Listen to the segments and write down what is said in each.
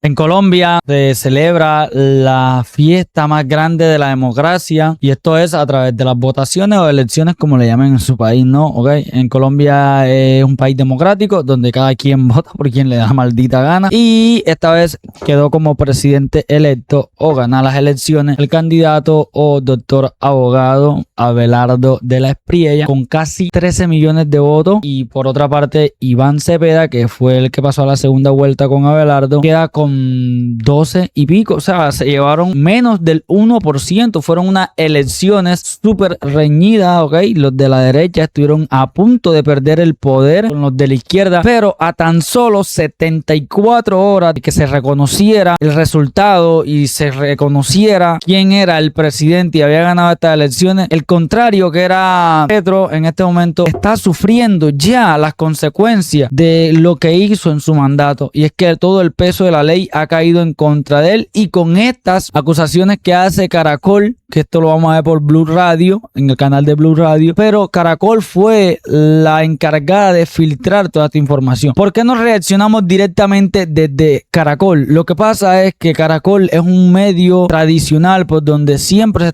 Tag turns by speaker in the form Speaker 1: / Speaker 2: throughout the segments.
Speaker 1: En Colombia se celebra la fiesta más grande de la democracia y esto es a través de las votaciones o elecciones, como le llaman en su país, ¿no? ¿Okay? En Colombia es un país democrático donde cada quien vota por quien le da maldita gana y esta vez quedó como presidente electo o gana las elecciones el candidato o doctor abogado Abelardo de la Espriella con casi 13 millones de votos, y por otra parte Iván Cepeda, que fue el que pasó a la segunda vuelta con Abelardo, queda con 12 y pico, o sea, se llevaron menos del 1%. Fueron unas elecciones súper reñidas, ¿ok? Los de la derecha estuvieron a punto de perder el poder con los de la izquierda, pero a tan solo 74 horas de que se reconociera el resultado y se reconociera quién era el presidente y había ganado estas elecciones, el contrario, que era Petro, en este momento está sufriendo ya las consecuencias de lo que hizo en su mandato, y es que todo el peso de la ley ha caído en contra de él, y con estas acusaciones que hace Caracol, que esto lo vamos a ver por Blue Radio, en el canal de Blue Radio, pero Caracol fue la encargada de filtrar toda esta información. ¿Por qué no reaccionamos directamente desde Caracol? Lo que pasa es que Caracol es un medio tradicional por donde siempre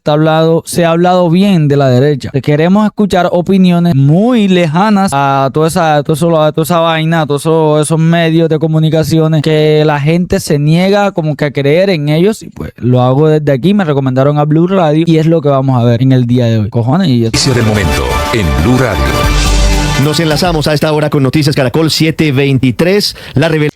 Speaker 1: se ha hablado bien de la derecha. Queremos escuchar opiniones muy lejanas a toda esa vaina, a todos esos medios de comunicaciones que la gente se niega como que a creer en ellos, y pues lo hago desde aquí. Me recomendaron a Blue Radio y es lo que vamos a ver en el día de hoy. Cojones.
Speaker 2: Inicio del momento en Blue Radio. Nos enlazamos a esta hora con Noticias Caracol 723.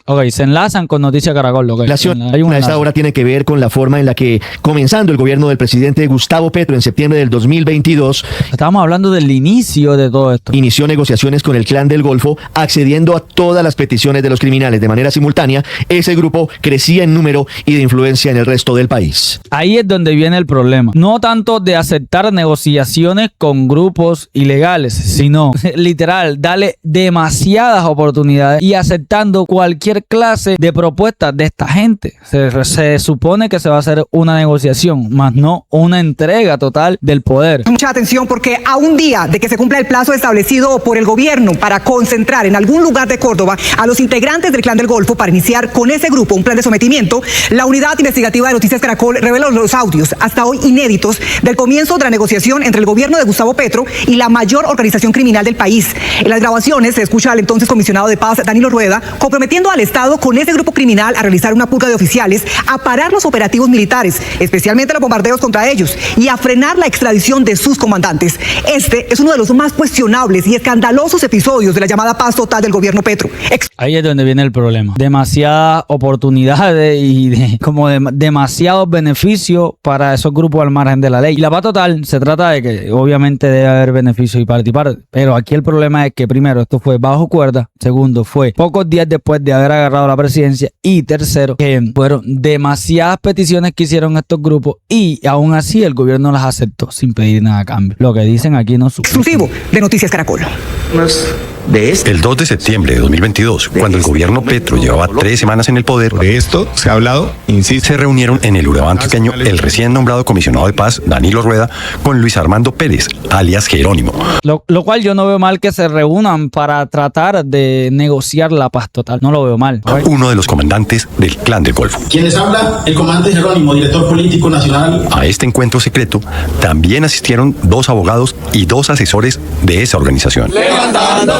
Speaker 1: Ok, se enlazan con Noticias Caracol. Okay.
Speaker 2: A esta hora tiene que ver con la forma en la que, comenzando el gobierno del presidente Gustavo Petro en septiembre del 2022,
Speaker 1: estábamos hablando del inicio de todo esto.
Speaker 2: Inició negociaciones con el Clan del Golfo, accediendo a todas las peticiones de los criminales de manera simultánea. Ese grupo crecía en número y de influencia en el resto del país.
Speaker 1: Ahí es donde viene el problema. No tanto de aceptar negociaciones con grupos ilegales, sino literal, darle demasiadas oportunidades y aceptando cualquier clase de propuestas de esta gente. Se supone que se va a hacer una negociación, más no una entrega total del poder.
Speaker 3: Mucha atención, porque a un día de que se cumpla el plazo establecido por el gobierno para concentrar en algún lugar de Córdoba a los integrantes del Clan del Golfo para iniciar con ese grupo un plan de sometimiento, la unidad investigativa de Noticias Caracol reveló los audios hasta hoy inéditos del comienzo de la negociación entre el gobierno de Gustavo Petro y la mayor organización criminal del país. En las grabaciones se escucha al entonces comisionado de paz, Danilo Rueda, comprometiendo al Estado con ese grupo criminal a realizar una purga de oficiales, a parar los operativos militares, especialmente los bombardeos contra ellos, y a frenar la extradición de sus comandantes. Este es uno de los más cuestionables y escandalosos episodios de la llamada paz total del gobierno Petro.
Speaker 1: Ahí es donde viene el problema. Demasiadas oportunidades y demasiados beneficios para esos grupos al margen de la ley. Y la paz total se trata de que obviamente debe haber beneficios y parte, pero aquí el problema es que primero esto fue bajo cuerda, segundo fue pocos días después de haber agarrado la presidencia, y tercero que fueron demasiadas peticiones que hicieron estos grupos y aún así el gobierno las aceptó sin pedir nada a cambio. Lo que dicen aquí no es
Speaker 3: exclusivo de Noticias Caracol.
Speaker 4: El 2 de septiembre de 2022, cuando el gobierno Petro llevaba 3 semanas en el poder,
Speaker 5: de esto se ha hablado, insisto.
Speaker 4: Se reunieron en el Urabá antioqueño el recién nombrado comisionado de paz, Danilo Rueda, con Luis Armando Pérez, alias Jerónimo.
Speaker 1: Lo cual yo no veo mal que se reúnan para tratar de negociar la paz total. No lo veo mal.
Speaker 4: Uno de los comandantes del Clan del Golfo.
Speaker 6: Quienes habla, el comandante Jerónimo, director político nacional.
Speaker 4: A este encuentro secreto también asistieron 2 abogados y 2 asesores de esa organización.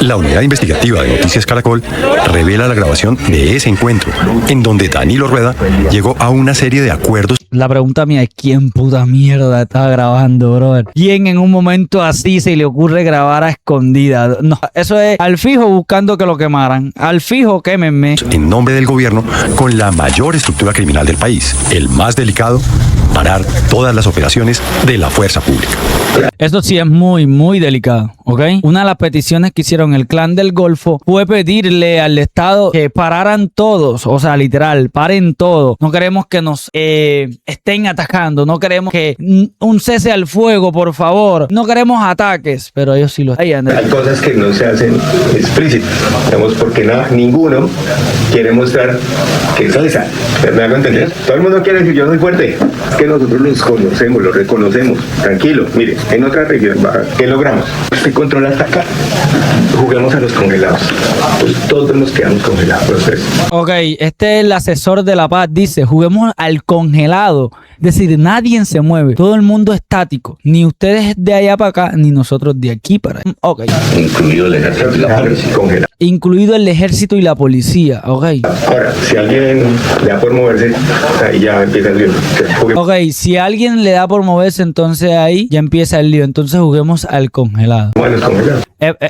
Speaker 4: La unidad investigativa de Noticias Caracol revela la grabación de ese encuentro, en donde Danilo Rueda llegó a una serie de acuerdos.
Speaker 1: La pregunta mía es: ¿quién puta mierda estaba grabando, brother? ¿Quién en un momento así se le ocurre grabar a escondida? No, eso es al fijo buscando que lo quemaran. Al fijo, quémenme.
Speaker 4: En nombre del gobierno, con la mayor estructura criminal del país, el más delicado, parar todas las operaciones de la fuerza pública.
Speaker 1: Eso sí es muy, muy delicado, ¿ok? Una de las peticiones que hicieron el Clan del Golfo fue pedirle al Estado que pararan todos, o sea, literal, paren todo. No queremos que nos estén atacando, no queremos que un cese al fuego, por favor. No queremos ataques, pero ellos sí lo hayan.
Speaker 7: Hay cosas que no se hacen explícitas, digamos, porque ninguno quiere mostrar que eso es. ¿Me hago entender? Todo el mundo quiere decir yo soy fuerte. Es que nosotros los conocemos, los reconocemos. Tranquilo, mire, en otra región baja, ¿qué logramos? control hasta acá. Juguemos a los congelados. Pues todos nos quedamos congelados, los tres.
Speaker 1: Ok, este es el asesor de la paz. Dice, juguemos al congelado. Es decir, nadie se mueve. Todo el mundo estático. Ni ustedes de allá para acá, ni nosotros de aquí para allá. Ok.
Speaker 7: Incluido el ejército y la policía. Congelado.
Speaker 1: Incluido el ejército y la policía. Ok.
Speaker 7: Ahora, si alguien le da por moverse, ahí ya empieza el lío.
Speaker 1: Ok, si alguien le da por moverse, entonces ahí ya empieza el lío. Entonces juguemos al congelado.
Speaker 7: Bueno, congelados.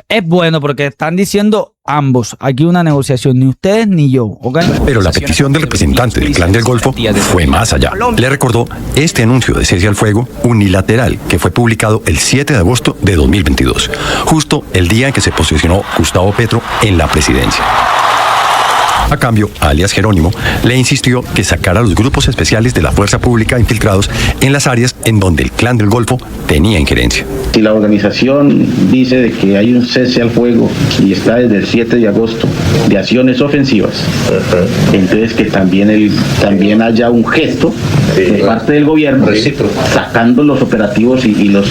Speaker 1: Es bueno porque están diciendo ambos. Aquí una negociación, ni ustedes ni yo, ¿ok?
Speaker 4: Pero la petición del representante del Clan del Golfo fue más allá. Le recordó este anuncio de cese al fuego unilateral que fue publicado el 7 de agosto de 2022, justo el día en que se posicionó Gustavo Petro en la presidencia. A cambio, alias Jerónimo le insistió que sacara a los grupos especiales de la fuerza pública infiltrados en las áreas en donde el Clan del Golfo tenía injerencia.
Speaker 8: Si la organización dice de que hay un cese al fuego y está desde el 7 de agosto de acciones ofensivas, entonces que también haya un gesto de parte del gobierno sacando los operativos y los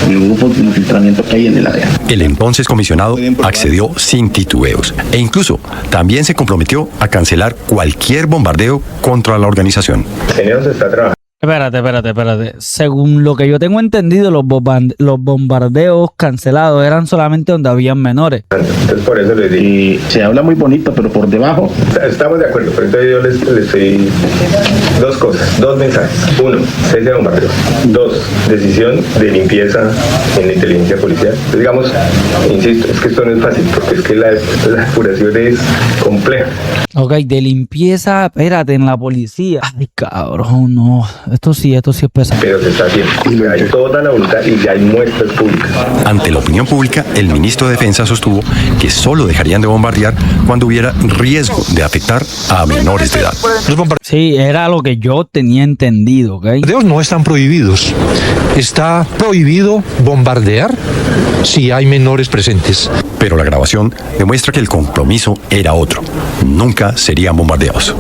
Speaker 8: grupos de infiltramiento que hay en el área.
Speaker 4: El entonces comisionado accedió sin titubeos e incluso también se comprometió a cancelar cualquier bombardeo contra la organización.
Speaker 7: Señor, se está trabajando.
Speaker 1: Espérate. Según lo que yo tengo entendido, los bombardeos cancelados eran solamente donde habían menores.
Speaker 7: Entonces por eso les digo.
Speaker 8: Se habla muy bonito, pero por debajo.
Speaker 7: Estamos de acuerdo, pero entonces yo les doy dos cosas, dos mensajes. Uno, cese de bombardeo. Dos, decisión de limpieza en la inteligencia policial. Entonces, digamos, insisto, es que esto no es fácil, porque es que la depuración es compleja.
Speaker 1: Ok, de limpieza, espérate, en la policía. Ay, cabrón, no. Esto sí es pesado.
Speaker 7: Pero se está haciendo. Hay toda la voluntad y ya hay muestras públicas.
Speaker 4: Ante la opinión pública, el ministro de Defensa sostuvo que solo dejarían de bombardear cuando hubiera riesgo de afectar a menores de edad.
Speaker 1: Sí, era lo que yo tenía entendido, ¿ok?
Speaker 9: Los bombardeos no están prohibidos. Está prohibido bombardear si hay menores presentes.
Speaker 4: Pero la grabación demuestra que el compromiso era otro. Nunca serían bombardeados.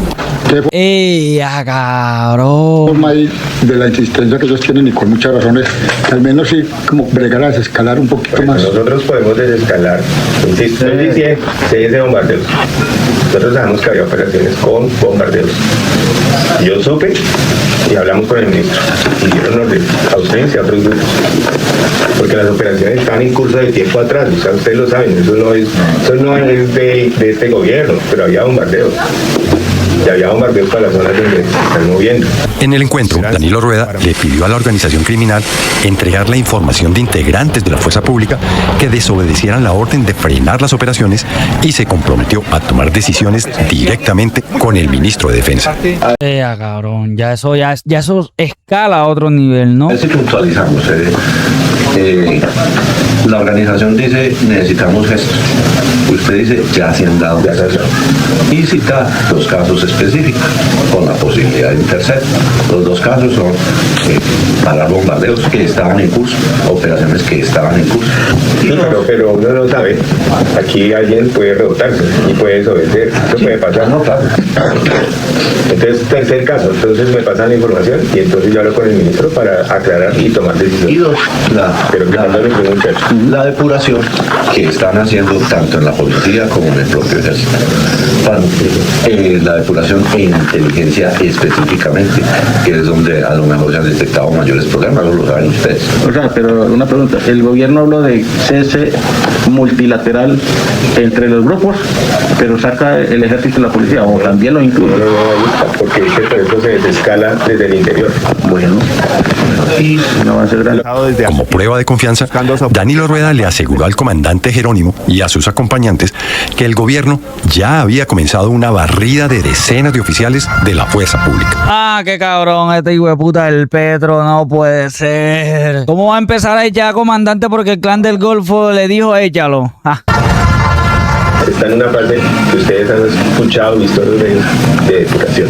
Speaker 1: Cabrón.
Speaker 10: De la insistencia que ellos tienen y con muchas razones, al menos sí, como bregar a desescalar un poquito
Speaker 7: Bueno,
Speaker 10: más.
Speaker 7: nosotros podemos desescalar, insisto, se de bombardeos. Nosotros sabemos que había operaciones con bombardeos. Yo supe y hablamos con el ministro y dieron orden a ustedes y a otros grupos. Porque las operaciones están en curso de tiempo atrás, o sea, ustedes lo saben, eso no es de este gobierno, pero había bombardeos. Y había bombardeos para las zonas donde se están moviendo.
Speaker 4: En el encuentro, Danilo Rueda le pidió a la organización criminal entregar la información de integrantes de la fuerza pública que desobedecieran la orden de frenar las operaciones y se comprometió a tomar decisiones directamente con el ministro de Defensa.
Speaker 1: Cabrón, ya eso escala a otro nivel, ¿no?
Speaker 11: Si puntualizamos, la organización dice necesitamos gestos. Usted dice ya se han dado y cita dos casos específicos con la posibilidad de un tercero. Los dos casos son para bombardeos que estaban en curso, operaciones que estaban en curso.
Speaker 7: Pero uno no sabe, aquí alguien puede rebotarse y puede desobedecer, eso puede pasar.
Speaker 11: No, claro.
Speaker 7: Entonces, tercer caso, entonces me pasan la información y entonces yo hablo con el ministro para aclarar y tomar decisiones.
Speaker 11: Y dos, la depuración que están haciendo tanto en la policía como en el propio ejército. La depuración en inteligencia específicamente, que es donde a lo mejor se han detectado mayores problemas, no lo saben ustedes.
Speaker 8: O sea, pero una pregunta, ¿el gobierno habló de cese multilateral entre los grupos, pero saca el ejército y la policía, o también lo incluye?
Speaker 7: No, porque es que por eso se desescala desde el interior.
Speaker 8: Bueno, y un avance grande.
Speaker 4: Como prueba de confianza, Danilo Rueda le aseguró al comandante Jerónimo y a sus acompañantes que el gobierno ya había comenzado una barrida de decenas de oficiales de la fuerza pública.
Speaker 1: Qué cabrón, este hijo de puta del Petro, no puede ser. ¿Cómo va a empezar a echar comandante porque el Clan del Golfo le dijo échalo?
Speaker 7: Está en una fase que ustedes han escuchado, visto los medios de depuración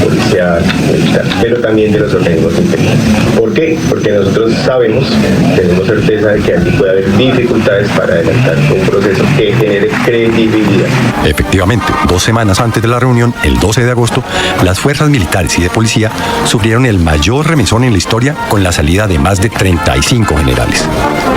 Speaker 7: policial, militar, pero también de los organismos interiores. ¿Por qué? qué? Porque nosotros sabemos, tenemos certeza de que allí puede haber dificultades para adelantar un proceso que genere credibilidad.
Speaker 4: Efectivamente, 2 semanas antes de la reunión, el 12 de agosto, las fuerzas militares y de policía sufrieron el mayor remesón en la historia con la salida de más de 35 generales.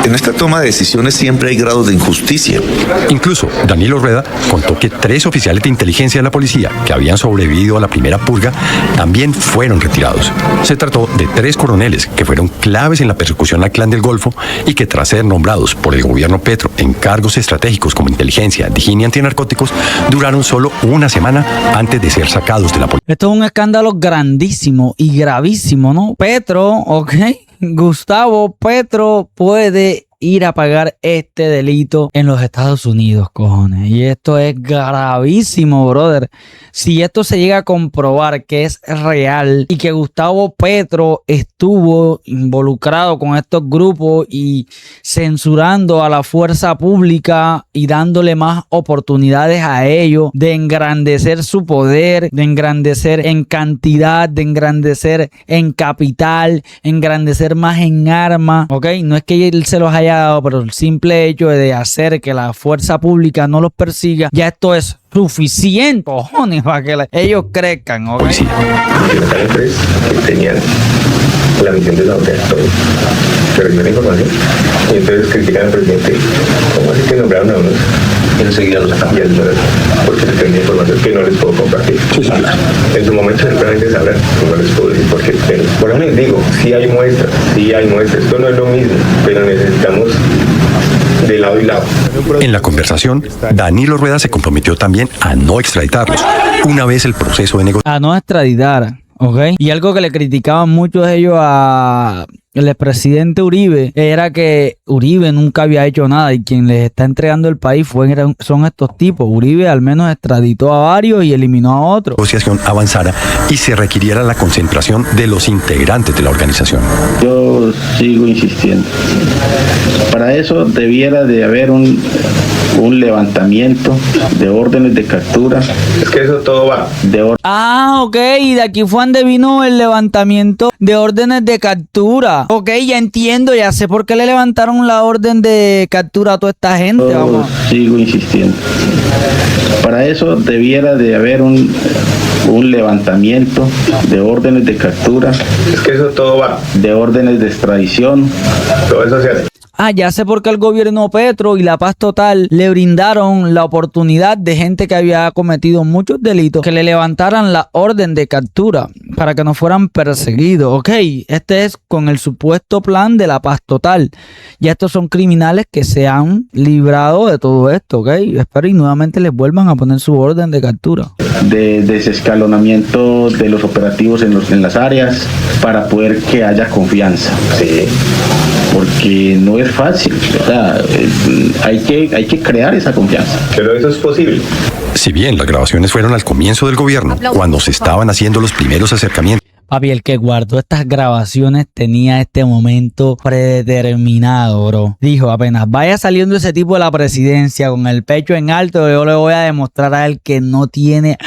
Speaker 12: En esta toma de decisiones siempre hay grados de injusticia.
Speaker 4: Incluso, Danilo Rueda contó que 3 oficiales de inteligencia de la policía que habían sobrevivido a la primera purga también fueron retirados. Se trató de 3 coroneles que fueron claves en la persecución al Clan del Golfo y que tras ser nombrados por el gobierno Petro en cargos estratégicos como inteligencia, dijín y antinarcóticos, duraron solo una semana antes de ser sacados de la policía.
Speaker 1: Esto es un escándalo grandísimo y gravísimo, ¿no? Petro, ok, Gustavo Petro puede ir a pagar este delito en los Estados Unidos, cojones. Y esto es gravísimo, brother. Si esto se llega a comprobar que es real y que Gustavo Petro estuvo involucrado con estos grupos y censurando a la fuerza pública y dándole más oportunidades a ellos de engrandecer su poder, de engrandecer en cantidad, de engrandecer en capital, engrandecer más en armas, ¿ok? No es que él se los haya dado, pero el simple hecho de hacer que la fuerza pública no los persiga, ya esto es suficiente, cojones, para que ellos crezcan, ¿ok?
Speaker 7: Sí. Que tenían la misión de sabotear todo, que reciben la información y entonces critican al presidente. ¿Cómo así que nombraron a unos? Y enseguida los sacan. Porque se tenía información que no les puedo compartir. Sí, sí. En su momento seguramente sabrán, no les puedo decir por qué. Pero por eso les digo, sí hay muestras. Esto no es lo mismo, pero necesitamos de lado y lado.
Speaker 4: En la conversación, Danilo Rueda se comprometió también a no extraditarlos una vez el proceso de negociación.
Speaker 1: A no extraditar, ¿ok? Y algo que le criticaban muchos ellos a el expresidente Uribe era que Uribe nunca había hecho nada y quien les está entregando el país son estos tipos. Uribe al menos extraditó a varios y eliminó a otros.
Speaker 4: La negociación avanzara y se requiriera la concentración de los integrantes de la organización.
Speaker 8: Yo sigo insistiendo. Para eso debiera de haber un levantamiento de órdenes de captura.
Speaker 7: Es que eso todo va.
Speaker 1: Ok, y de aquí fue donde vino el levantamiento de órdenes de captura. Ok, ya entiendo, ya sé por qué le levantaron la orden de captura a toda esta gente.
Speaker 8: Yo sigo insistiendo. Para eso debiera de haber un levantamiento de órdenes de captura.
Speaker 7: Es que eso todo va.
Speaker 8: De órdenes de extradición.
Speaker 7: Todo eso se hace.
Speaker 1: Ya sé por qué el gobierno Petro y la Paz Total le brindaron la oportunidad de gente que había cometido muchos delitos que le levantaran la orden de captura para que no fueran perseguidos. Ok, este es con el supuesto plan de la Paz Total. Ya estos son criminales que se han librado de todo esto, ok. Espero y nuevamente les vuelvan a poner su orden de captura.
Speaker 8: De desescalonamiento de los operativos en las áreas para poder que haya confianza. Sí. Porque no es fácil, o sea, hay que crear esa confianza.
Speaker 7: Pero eso es posible.
Speaker 4: Si bien las grabaciones fueron al comienzo del gobierno, cuando se estaban haciendo los primeros acercamientos.
Speaker 1: Papi, el que guardó estas grabaciones tenía este momento predeterminado, bro. Dijo, apenas vaya saliendo ese tipo de la presidencia con el pecho en alto, yo le voy a demostrar a él que no tiene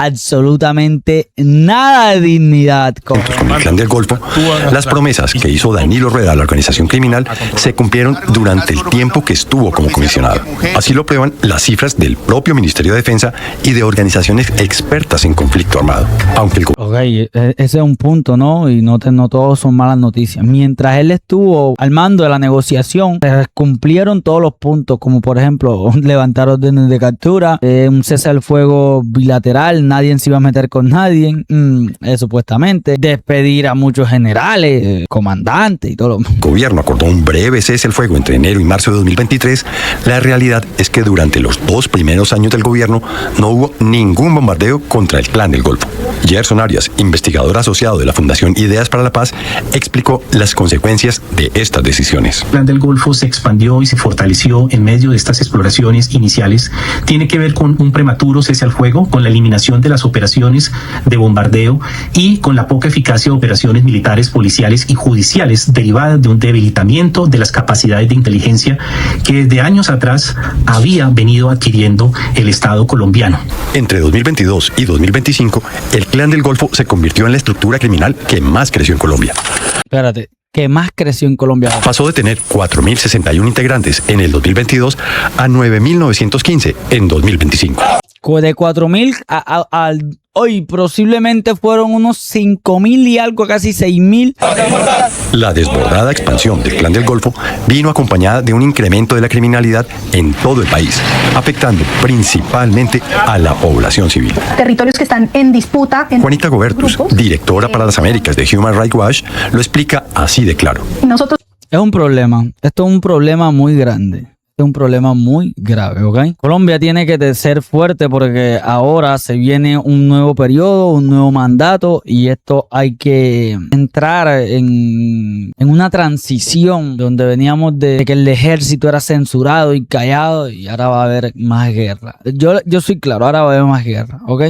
Speaker 1: absolutamente nada de dignidad.
Speaker 4: Con el Clan del Golfo, las promesas que hizo Danilo Rueda a la organización criminal se cumplieron durante el tiempo que estuvo como comisionado. Así lo prueban las cifras del propio Ministerio de Defensa y de organizaciones expertas en conflicto armado. Aunque
Speaker 1: ese es un punto, ¿no? Y no todos son malas noticias. Mientras él estuvo al mando de la negociación, se cumplieron todos los puntos, como por ejemplo levantar órdenes de captura, un cese al fuego bilateral, nadie se iba a meter con nadie, supuestamente, despedir a muchos generales, comandantes y todo.
Speaker 4: El gobierno acordó un breve cese al fuego entre enero y marzo de 2023. La realidad es que durante los 2 primeros años del gobierno no hubo ningún bombardeo contra el Clan del Golfo. Gerson Arias, investigador asociado de la Fundación Ideas para la Paz, explicó las consecuencias de estas decisiones.
Speaker 13: El Clan del Golfo se expandió y se fortaleció en medio de estas exploraciones iniciales. Tiene que ver con un prematuro cese al fuego, con la eliminación de las operaciones de bombardeo y con la poca eficacia de operaciones militares, policiales y judiciales derivadas de un debilitamiento de las capacidades de inteligencia que desde años atrás había venido adquiriendo el Estado colombiano.
Speaker 4: Entre 2022 y 2025, el Clan Clan del Golfo se convirtió en la estructura criminal que más creció en Colombia.
Speaker 1: Espérate, ¿qué más creció en Colombia?
Speaker 4: Pasó de tener 4.061 integrantes en el 2022 a 9.915 en 2025.
Speaker 1: De 4.000 al hoy posiblemente fueron unos 5.000 y algo, casi 6.000.
Speaker 4: La desbordada expansión del Clan del Golfo vino acompañada de un incremento de la criminalidad en todo el país, afectando principalmente a la población civil.
Speaker 14: Territorios que están en disputa.
Speaker 4: Juanita Gobertus, directora para las Américas de Human Rights Watch, lo explica así de claro.
Speaker 14: Nosotros
Speaker 1: Es un problema. Esto es un problema muy grande. Es un problema muy grave, ¿ok? Colombia tiene que ser fuerte porque ahora se viene un nuevo periodo, un nuevo mandato y esto hay que entrar en una transición donde veníamos de que el ejército era censurado y callado y ahora va a haber más guerra. Yo soy claro, ahora va a haber más guerra, ¿ok?